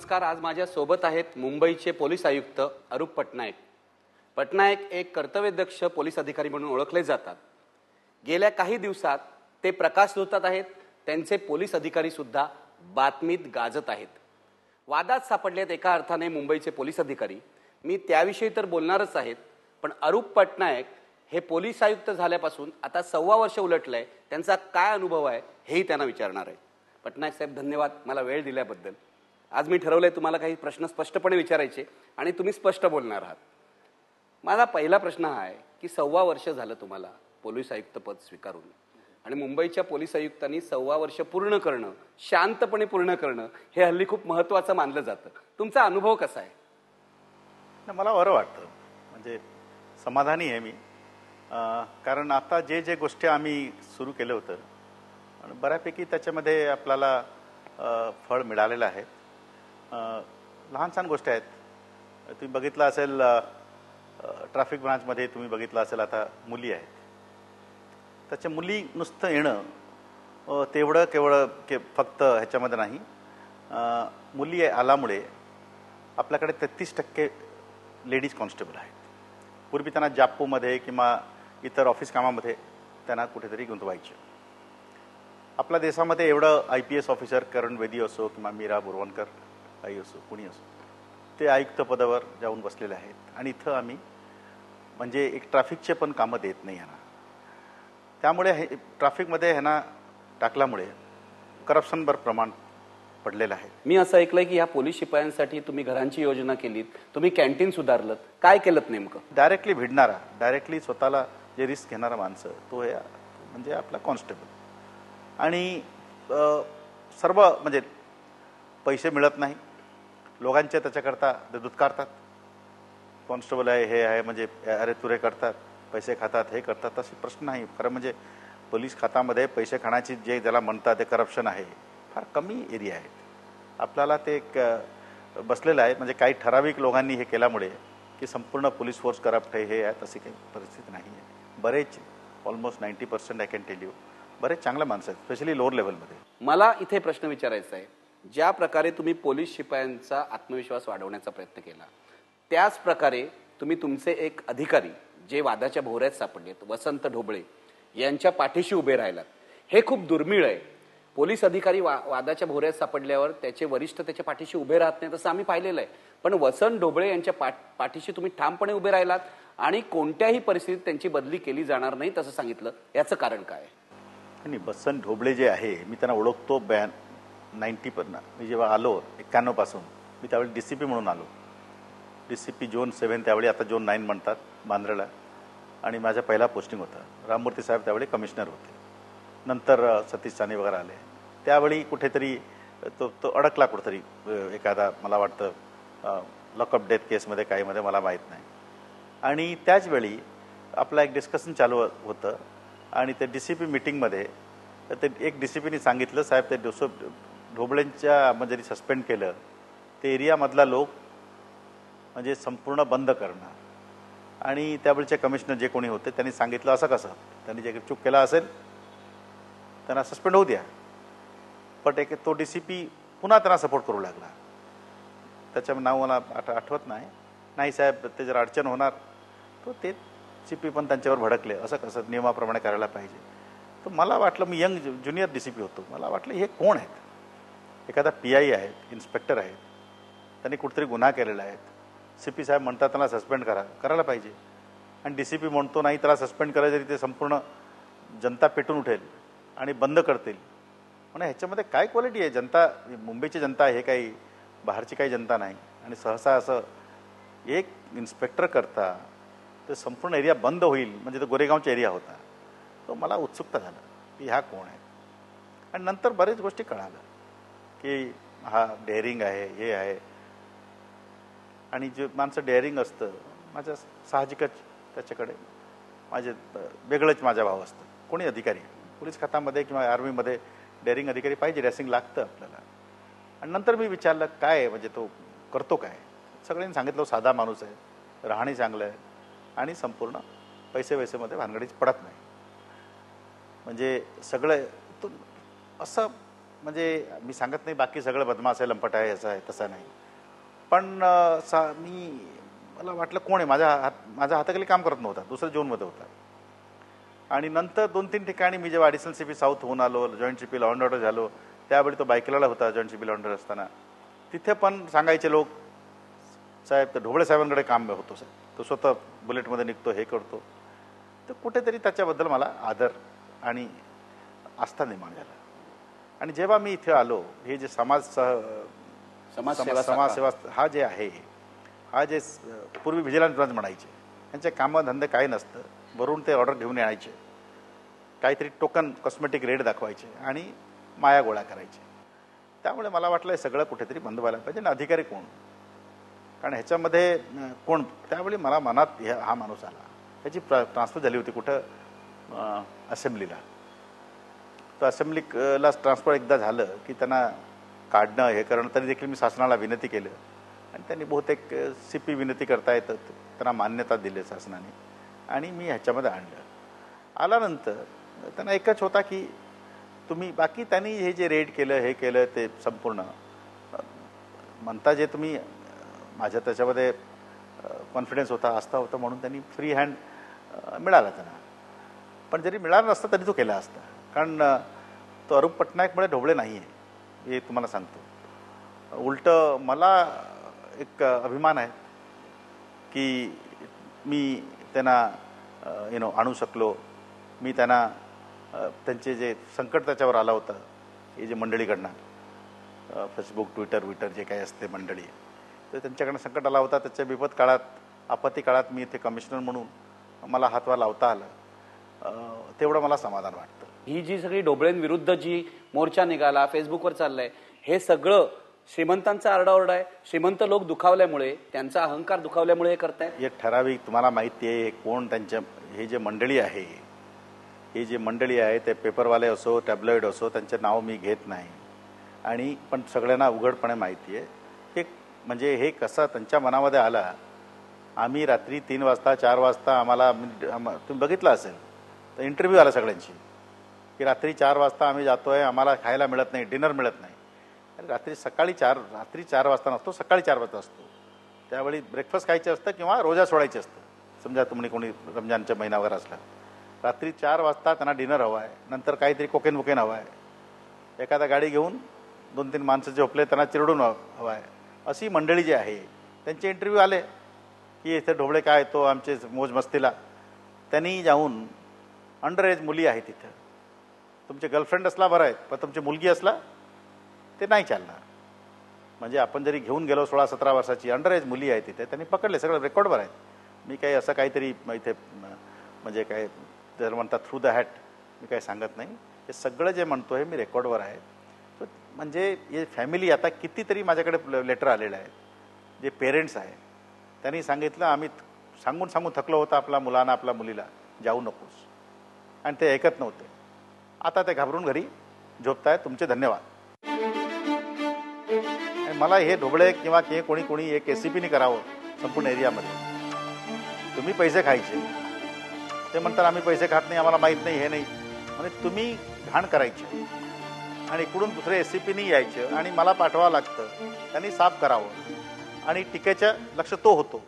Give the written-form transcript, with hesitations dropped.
नमस्कार. आज माझ्या सोबत आहेत मुंबईचे पोलीस आयुक्त अरूप पटनायक. पटनायक एक कर्तव्यदक्ष पोलीस अधिकारी म्हणून ओळखले जातात. गेल्या काही दिवसात ते प्रकाशझोतात आहेत. त्यांचे पोलीस अधिकारी सुद्धा बातमीत गाजत आहेत. वादात सापडलेत एका अर्थाने मुंबईचे पोलीस अधिकारी. मी त्याविषयी तर बोलणारच आहेत, पण अरूप पटनायक हे पोलीस आयुक्त झाल्यापासून आता 1.25 वर्ष उलटलंय. त्यांचा काय अनुभव आहे हेही त्यांना विचारणार आहे. पटनायक साहेब, धन्यवाद मला वेळ दिल्याबद्दल. आज मी ठरवलंय तुम्हाला काही प्रश्न स्पष्टपणे विचारायचे आणि तुम्ही स्पष्ट बोलणार आहात. माझा पहिला प्रश्न हा आहे की 1.25 वर्ष झालं तुम्हाला पोलीस आयुक्त पद स्वीकारून, आणि मुंबईच्या पोलीस आयुक्तांनी 1.25 वर्ष पूर्ण करणं, शांतपणे पूर्ण करणं हे हल्ली खूप महत्त्वाचं मानलं जातं. तुमचा अनुभव कसा आहे? मला बरं वाटतं, म्हणजे समाधानी आहे मी. कारण आता जे गोष्टी आम्ही सुरू केलं होतं आणि बऱ्यापैकी त्याच्यामध्ये आपल्याला फळ मिळालेलं आहे. लहान छान गोष्टी आहेत. तुम्ही बघितलं असेल ट्रॅफिक ब्रांचमध्ये, तुम्ही बघितलं असेल आता मुली आहेत. त्याच्या मुली नुसतं येणं तेवढं केवळ फक्त ह्याच्यामध्ये नाही. मुली आल्यामुळे आपल्याकडे 33% लेडीज कॉन्स्टेबल आहेत. पूर्वी त्यांना जाप्पोमध्ये किंवा इतर ऑफिस कामामध्ये त्यांना कुठेतरी गुंतवायचे. आपल्या देशामध्ये एवढं IPS ऑफिसर करण बेदी असो किंवा मीरा बोरवणकर आई असो, कुणी असो, ते आयुक्त पदावर जाऊन बसलेले आहेत. आणि इथं आम्ही म्हणजे एक ट्रॅफिकचे पण कामं देत नाही ह्यांना. त्यामुळे हे ट्रॅफिकमध्ये ह्यांना टाकल्यामुळे करप्शनवर प्रमाण पडलेलं आहे. मी असं ऐकलंय की या पोलीस शिपायांसाठी तुम्ही घरांची योजना केलीत, तुम्ही कॅन्टीन सुधारलं. काय केलं नेमकं? डायरेक्टली भिडणारा, डायरेक्टली स्वतःला जे रिस्क घेणारा माणसं तो हे म्हणजे आपला कॉन्स्टेबल. आणि सर्व म्हणजे पैसे मिळत नाही लोकांचे, त्याच्याकरता ते दुत्कारतात. कॉन्स्टेबल आहे, हे आहे, म्हणजे अरे तुरे करतात, पैसे खातात, हे करतात. तसे प्रश्न नाही. खरं म्हणजे पोलीस खात्यामध्ये पैसे खाण्याची जे ज्याला म्हणतात ते करप्शन आहे, फार कमी एरिया आहे. आपल्याला ते एक बसलेलं आहे. म्हणजे काही ठराविक लोकांनी हे केल्यामुळे की संपूर्ण पोलीस फोर्स करप्ट आहे हे आहे, तशी काही परिस्थिती नाही आहे. बरेच almost 90% I can tell you, बरेच चांगल्या माणसं आहेत, स्पेशली लोअर लेवलमध्ये. मला इथे प्रश्न विचारायचा आहे, ज्या प्रकारे तुम्ही पोलीस शिपायांचा आत्मविश्वास वाढवण्याचा प्रयत्न केला, त्याच प्रकारे तुम्ही तुमचे एक अधिकारी जे वादाच्या भोवऱ्यात सापडलेत, वसंत ढोबळे यांच्या पाठीशी उभे राहिलात. हे खूप दुर्मिळ आहे. पोलीस अधिकारी वादाच्या भोवऱ्यात सापडल्यावर त्याचे वरिष्ठ त्याच्या पाठीशी उभे राहत नाही, तसं आम्ही पाहिलेलं आहे. पण वसंत ढोबळे यांच्या पाठीशी तुम्ही ठामपणे उभे राहिलात आणि कोणत्याही परिस्थितीत त्यांची बदली केली जाणार नाही असं सांगितलं. याचं कारण काय? आणि वसंत ढोबळे जे आहे, मी त्यांना ओळखतो. 90 मी जेव्हा आलो 91 पासून, मी त्यावेळी DCP म्हणून आलो. DCP झोन 7, त्यावेळी आता झोन 9 म्हणतात, बांद्राला. आणि माझा पहिला पोस्टिंग होता. राममूर्ती साहेब त्यावेळी कमिशनर होते. नंतर सतीश चानी वगैरे आले. त्यावेळी कुठेतरी तो अडकला कुठेतरी एखादा, मला वाटतं लॉकअप डेथ केसमध्ये काहीमध्ये, मला माहीत नाही. आणि त्याचवेळी आपला एक डिस्कशन चालू होतं आणि ते DCP मिटिंगमध्ये ते एक DCPनी सांगितलं, साहेब ते ढोबळेंच्या म्हणजे सस्पेंड केलं, ते एरियामधला लोक म्हणजे संपूर्ण बंद करणार. आणि त्यावेळचे कमिशनर जे कोणी होते त्यांनी सांगितलं, असं कसं, त्यांनी जे चूक केला असेल त्यांना सस्पेंड होऊ द्या. पण तो DCP पुन्हा त्यांना सपोर्ट करू लागला. त्याचं नाव मला आठवत नाही साहेब, ते जर अडचण होणार तो ते CP पण त्यांच्यावर भडकले, असं कसं, नियमाप्रमाणे करायला पाहिजे. तर मला वाटलं, मी यंग ज्युनियर DCP होतो, मला वाटलं हे कोण आहेत? एखादा PI आहेत, इन्स्पेक्टर आहेत, त्यांनी कुठेतरी गुन्हा केलेला आहे. CP साहेब म्हणतात त्यांना सस्पेंड करायला पाहिजे. आणि DCP म्हणतो नाही, त्याला सस्पेंड करायचं तरी ते संपूर्ण जनता पेटून उठेल आणि बंद करतील. म्हणजे ह्याच्यामध्ये काय क्वालिटी आहे? जनता, मुंबईची जनता, हे काही बाहेरची काही जनता नाही. आणि सहसा असं एक इन्स्पेक्टर करता तर संपूर्ण एरिया बंद होईल, म्हणजे तो गोरेगावचा एरिया होता. तो मला उत्सुकता झालं की ह्या कोण आहे. आणि नंतर बरेच गोष्टी कळालं की हा डेअरिंग आहे, हे आहे. आणि जे माणसं डेअरिंग असतं, माझ्या साहजिकच त्याच्याकडे माझे वेगळंच माझा भाव असतं. कोणी अधिकारी पोलीस खात्यामध्ये किंवा आर्मीमध्ये डेअरिंग अधिकारी पाहिजे, रेसिंग लागतं आपल्याला. आणि नंतर मी विचारलं काय आहे, म्हणजे तो करतो काय? सगळ्यांनी सांगितलं साधा माणूस आहे, राहणी चांगलं आहे आणि संपूर्ण पैसे भानगडीच पडत नाही. म्हणजे सगळं तो असं म्हणजे मी सांगत नाही बाकी सगळं बदमाश आहे, लंपट आहे, याचा आहे तसा नाही, पण मला वाटलं कोण आहे, माझ्या हाताखाली काम करत नव्हता, दुसऱ्या झोनमध्ये होता. आणि नंतर 2-3 ठिकाणी मी जेव्हा ॲडिशनल CP साऊथ होऊन आलो, joint CP law and order झालो, त्यावेळी तो बायकलाला होता joint CP law and order असताना. तिथे पण सांगायचे लोक, साहेब तर ढोबळे साहेबांकडे काम होतो साहेब, तो स्वतः बुलेटमध्ये निघतो, हे करतो. तर कुठेतरी त्याच्याबद्दल मला आदर आणि आस्था निर्माण झाला. आणि जेव्हा मी इथे आलो, हे जे समाजसेवा हा जे आहे, हा जे पूर्वी व्हिजिलन्स ब्रांच म्हणायचे, यांचे कामं धंदे काही नसतं, वरून ते ऑर्डर घेऊन यायचे, काहीतरी टोकन कॉस्मेटिक रेट दाखवायचे आणि माया गोळा करायचे. त्यामुळे मला वाटलं हे सगळं कुठेतरी बंद व्हायला पाहिजे. आणि अधिकारी कोण, कारण ह्याच्यामध्ये कोण, त्यावेळी मला मनात हा माणूस आला. त्याची ट्रान्सफर झाली होती कुठं, असेंब्लीला. तर असेंब्लीला ट्रान्सफर एकदा झालं की त्यांना काढणं हे करणं, तरी देखील मी शासनाला विनंती केलं आणि त्यांनी बहुतेक CP विनंती करता येतं, त्यांना मान्यता दिली शासनाने आणि मी ह्याच्यामध्ये आणलं. आल्यानंतर त्यांना एकच होता की तुम्ही बाकी त्यांनी हे जे रेड केलं, हे केलं, ते संपूर्ण म्हणता जे तुम्ही माझ्या त्याच्यामध्ये कॉन्फिडन्स होता, आस्था होता, म्हणून त्यांनी फ्री हँड मिळाला त्यांना. पण जरी मिळाला नसता तरी तो केला असता, कारण तो अरूप पटनायकमुळे ढोबळे नाही आहे हे तुम्हाला सांगतो. उलटं मला एक अभिमान आहे की मी त्यांना आणू शकलो. मी त्यांना त्यांचे जे संकट त्याच्यावर आला होता, हे जे मंडळीकडनं फेसबुक, ट्विटर जे काही असते मंडळी, तर त्यांच्याकडनं संकट आला होता. त्याच्या विपत काळात, आपत्ती काळात मी इथे कमिशनर म्हणून मला हातभार लावता आला, तेवढं मला समाधान वाटतं. ही जी सगळी ढोबळेंविरुद्ध जी मोर्चा निघाला, फेसबुकवर चाललाय, हे सगळं श्रीमंतांचा आरडाओरडा आहे. श्रीमंत लोक दुखावल्यामुळे, त्यांचा अहंकार दुखावल्यामुळे हे करतायत. हे ठराविक तुम्हाला माहिती आहे कोण त्यांच्या, हे जे मंडळी आहे, हे जे मंडळी आहे ते पेपरवाले असो, टॅब्लॉइड असो, त्यांचे नाव मी घेत नाही. आणि पण सगळ्यांना उघडपणे माहिती आहे हे, म्हणजे हे कसं त्यांच्या मनामध्ये आला. आम्ही रात्री 3 वाजता 4 वाजता आम्हाला, तुम्ही बघितलं असेल तर इंटरव्ह्यू आला सगळ्यांची की रात्री 4 वाजता आम्ही जातोय, आम्हाला खायला मिळत नाही, डिनर मिळत नाही. आणि रात्री 4 वाजता नसतो, सकाळी 4 वाजता असतो. त्यावेळी ब्रेकफास्ट खायचं असतं किंवा रोजा सोडायचं असतं. समजा तुम्ही कोणी रमजानच्या महिना वगैरे असला, रात्री 4 वाजता त्यांना डिनर हवा आहे, नंतर काहीतरी कोकेन हवं आहे, एखादा गाडी घेऊन 2-3 माणसं झोपले त्यांना चिरडून हवं आहे. अशी मंडळी जी आहे त्यांचे इंटरव्ह्यू आले की इथे ढोबळे काय तो आमचे मोज मस्तीला. त्यांनी जाऊन अंडर एज मुली आहे तिथं, तुमचे गर्लफ्रेंड असला बरं आहे, पण तुमची मुलगी असला ते नाही चालणार. म्हणजे आपण जरी घेऊन गेलो 16-17 वर्षाची अंडर एज मुली आहे तिथे, त्यांनी पकडले, सगळं रेकॉर्डवर आहे. मी काही असं काहीतरी इथे म्हणजे काय जर म्हणतात थ्रू द हॅट, मी काही सांगत नाही. हे सगळं जे म्हणतो आहे मी रेकॉर्डवर आहे. म्हणजे हे फॅमिली, आता कितीतरी माझ्याकडे लेटर आलेलं आहे, जे पेरेंट्स आहे त्यांनी सांगितलं, आम्ही सांगून थकलो होतं आपल्या मुलांना, आपल्या मुलीला जाऊ नकोस, आणि ते ऐकत नव्हते. आता ते घाबरून घरी झोपतायत. तुमचे धन्यवाद. मला हे ढोबळे किंवा कोणी एक ACPनी करावं संपूर्ण एरियामध्ये. तुम्ही पैसे खायचे, ते म्हणतात आम्ही पैसे खात नाही, आम्हाला माहीत नाही, हे नाही, म्हणजे तुम्ही घाण करायची आणि इकडून दुसरे ACPनी यायचं आणि मला पाठवावं लागतं, त्यांनी साफ करावं आणि टीकेचं लक्ष तो होतो.